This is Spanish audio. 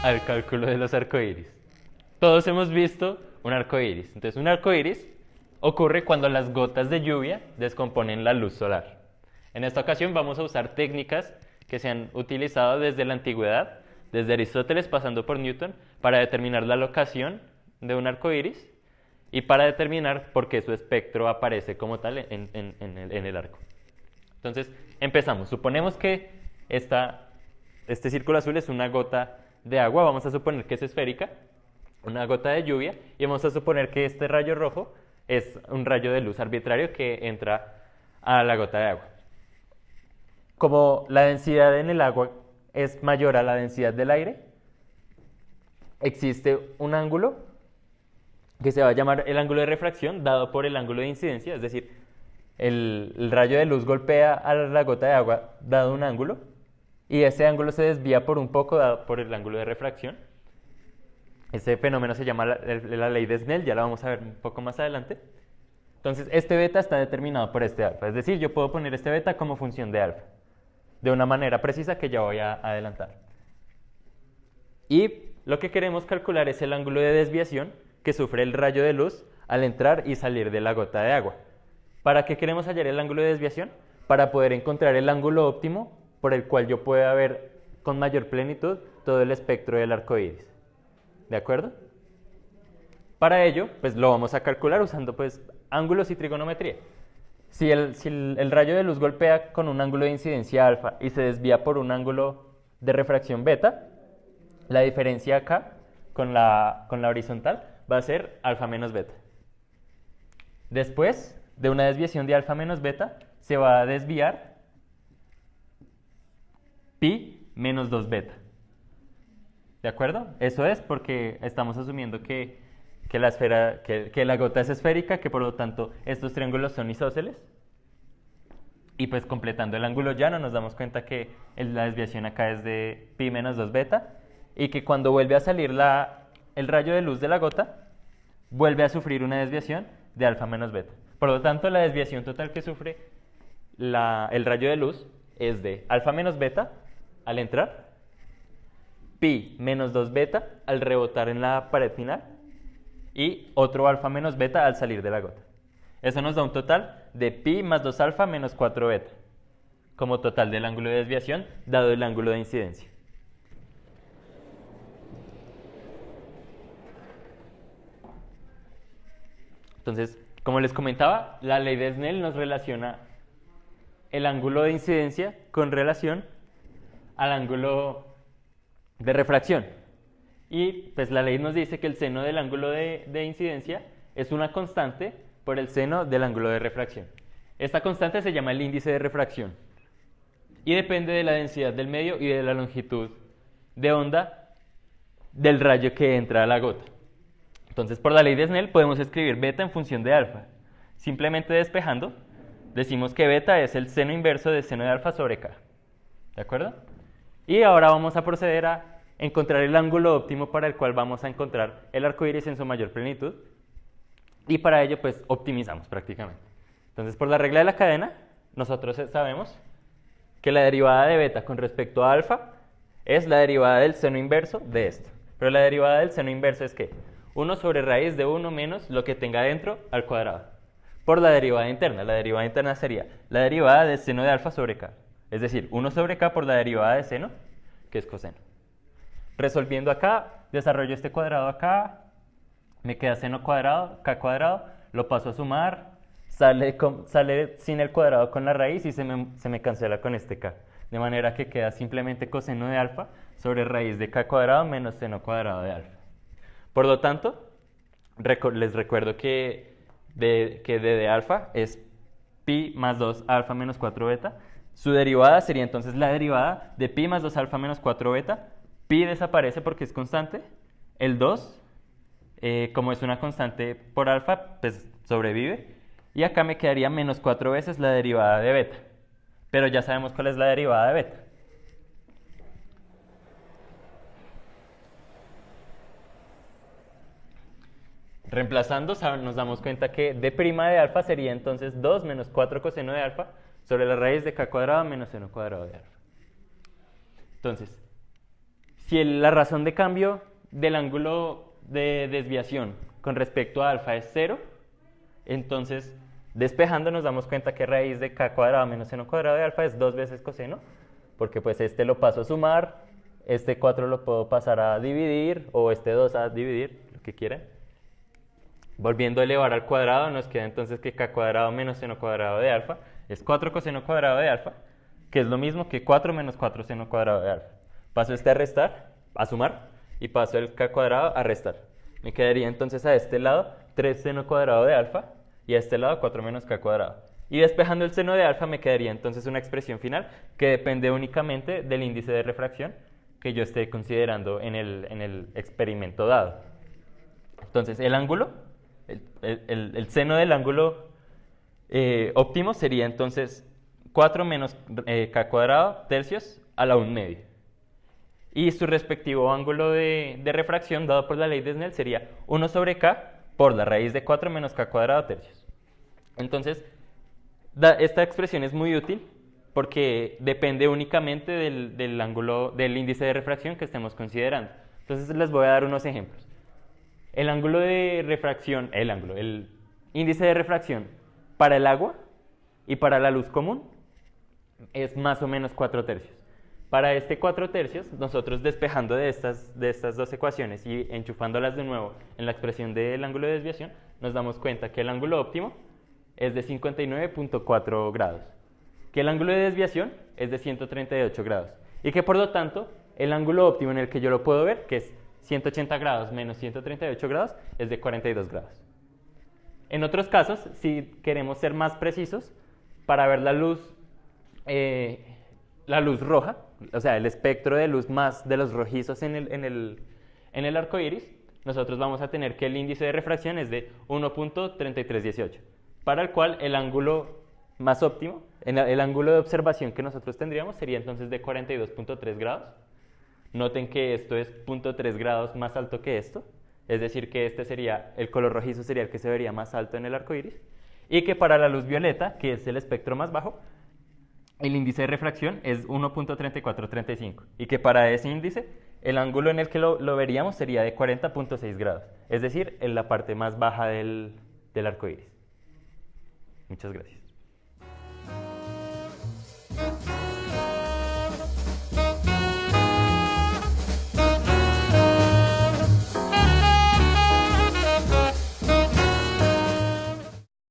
al cálculo de los arcoíris. Todos hemos visto un arcoíris. Entonces, un arcoíris ocurre cuando las gotas de lluvia descomponen la luz solar. En esta ocasión vamos a usar técnicas que se han utilizado desde la antigüedad, desde Aristóteles pasando por Newton, para determinar la locación de un arcoíris y para determinar por qué su espectro aparece como tal en el arco. Entonces, empezamos. Suponemos que este círculo azul es una gota de agua, vamos a suponer que es esférica, una gota de lluvia, y vamos a suponer que este rayo rojo es un rayo de luz arbitrario que entra a la gota de agua. Como la densidad en el agua es mayor a la densidad del aire, existe un ángulo que se va a llamar el ángulo de refracción dado por el ángulo de incidencia, es decir, el rayo de luz golpea a la gota de agua dado un ángulo y ese ángulo se desvía por un poco dado por el ángulo de refracción. Ese fenómeno se llama la ley de Snell, ya la vamos a ver un poco más adelante. Entonces, este beta está determinado por este alfa, es decir, yo puedo poner este beta como función de alfa, de una manera precisa que ya voy a adelantar. Y lo que queremos calcular es el ángulo de desviación que sufre el rayo de luz al entrar y salir de la gota de agua. ¿Para qué queremos hallar el ángulo de desviación? Para poder encontrar el ángulo óptimo por el cual yo pueda ver con mayor plenitud todo el espectro del arco iris. ¿De acuerdo? Para ello, pues lo vamos a calcular usando pues ángulos y trigonometría. Si el rayo de luz golpea con un ángulo de incidencia alfa y se desvía por un ángulo de refracción beta, la diferencia acá con la horizontal va a ser alfa menos beta. Después de una desviación de alfa menos beta, se va a desviar pi menos 2 beta. ¿De acuerdo? Eso es porque estamos asumiendo que la gota es esférica, que por lo tanto estos triángulos son isósceles. Y pues completando el ángulo llano nos damos cuenta que la desviación acá es de pi menos 2 beta y que cuando vuelve a salir el rayo de luz de la gota, vuelve a sufrir una desviación de alfa menos beta. Por lo tanto, la desviación total que sufre el rayo de luz es de alfa menos beta al entrar, pi menos 2 beta al rebotar en la pared final y otro alfa menos beta al salir de la gota. Eso nos da un total de pi más 2 alfa menos 4 beta como total del ángulo de desviación dado el ángulo de incidencia. Entonces, como les comentaba, la ley de Snell nos relaciona el ángulo de incidencia con relación al ángulo de refracción. Y pues la ley nos dice que el seno del ángulo de incidencia es una constante por el seno del ángulo de refracción. Esta constante se llama el índice de refracción y depende de la densidad del medio y de la longitud de onda del rayo que entra a la gota. Entonces, por la ley de Snell podemos escribir beta en función de alfa. Simplemente despejando, decimos que beta es el seno inverso de seno de alfa sobre k. ¿De acuerdo? Y ahora vamos a proceder a encontrar el ángulo óptimo para el cual vamos a encontrar el arco iris en su mayor plenitud. Y para ello, pues, optimizamos prácticamente. Entonces, por la regla de la cadena, nosotros sabemos que la derivada de beta con respecto a alfa es la derivada del seno inverso de esto. Pero la derivada del seno inverso es ¿qué? 1 sobre raíz de 1 menos lo que tenga dentro al cuadrado. Por la derivada interna sería la derivada del seno de alfa sobre k. Es decir, 1 sobre k por la derivada de seno, que es coseno. Resolviendo acá, desarrollo este cuadrado acá, me queda seno cuadrado, k cuadrado, lo paso a sumar, sale sin el cuadrado con la raíz y se me cancela con este k. De manera que queda simplemente coseno de alfa sobre raíz de k cuadrado menos seno cuadrado de alfa. Por lo tanto, les recuerdo que d de alfa es pi más 2 alfa menos 4 beta. Su derivada sería entonces la derivada de pi más 2 alfa menos 4 beta. Pi desaparece porque es constante. El 2, como es una constante por alfa, pues sobrevive. Y acá me quedaría menos 4 veces la derivada de beta. Pero ya sabemos cuál es la derivada de beta. Reemplazando, nos damos cuenta que d' de alfa sería entonces 2 menos 4 coseno de alfa sobre la raíz de k cuadrado menos seno cuadrado de alfa. Entonces, la razón de cambio del ángulo de desviación con respecto a alfa es 0, entonces despejando nos damos cuenta que raíz de k cuadrado menos seno cuadrado de alfa es 2 veces coseno, porque pues este lo paso a sumar, este 4 lo puedo pasar a dividir, o este 2 a dividir, lo que quieran. Volviendo a elevar al cuadrado, nos queda entonces que k cuadrado menos seno cuadrado de alfa es 4 coseno cuadrado de alfa, que es lo mismo que 4 menos 4 seno cuadrado de alfa. Paso este a restar, a sumar, y paso el k cuadrado a restar. Me quedaría entonces a este lado 3 seno cuadrado de alfa, y a este lado 4 menos k cuadrado. Y despejando el seno de alfa me quedaría entonces una expresión final que depende únicamente del índice de refracción que yo esté considerando en el experimento dado. Entonces el ángulo, el seno del ángulo óptimo sería entonces 4 menos k cuadrado tercios a la 1 media. Y su respectivo ángulo de refracción dado por la ley de Snell sería 1 sobre k por la raíz de 4 menos k cuadrado tercios. Entonces, esta expresión es muy útil porque depende únicamente del ángulo, del índice de refracción que estemos considerando. Entonces les voy a dar unos ejemplos. El ángulo de refracción, el índice de refracción para el agua y para la luz común es más o menos 4 tercios. Para este 4 tercios, nosotros despejando de estas dos ecuaciones y enchufándolas de nuevo en la expresión del ángulo de desviación, nos damos cuenta que el ángulo óptimo es de 59.4 grados, que el ángulo de desviación es de 138 grados y que por lo tanto el ángulo óptimo en el que yo lo puedo ver, que es 180 grados menos 138 grados, es de 42 grados. En otros casos, si queremos ser más precisos, para ver la luz roja, o sea, el espectro de luz más de los rojizos en el arco iris, nosotros vamos a tener que el índice de refracción es de 1.3318, para el cual el ángulo más óptimo, el ángulo de observación que nosotros tendríamos sería entonces de 42.3 grados. Noten que esto es 0.3 grados más alto que esto, es decir, que este sería, el color rojizo sería el que se vería más alto en el arco iris, y que para la luz violeta, que es el espectro más bajo, el índice de refracción es 1.3435, y que para ese índice, el ángulo en el que lo veríamos sería de 40.6 grados, es decir, en la parte más baja del arco iris. Muchas gracias.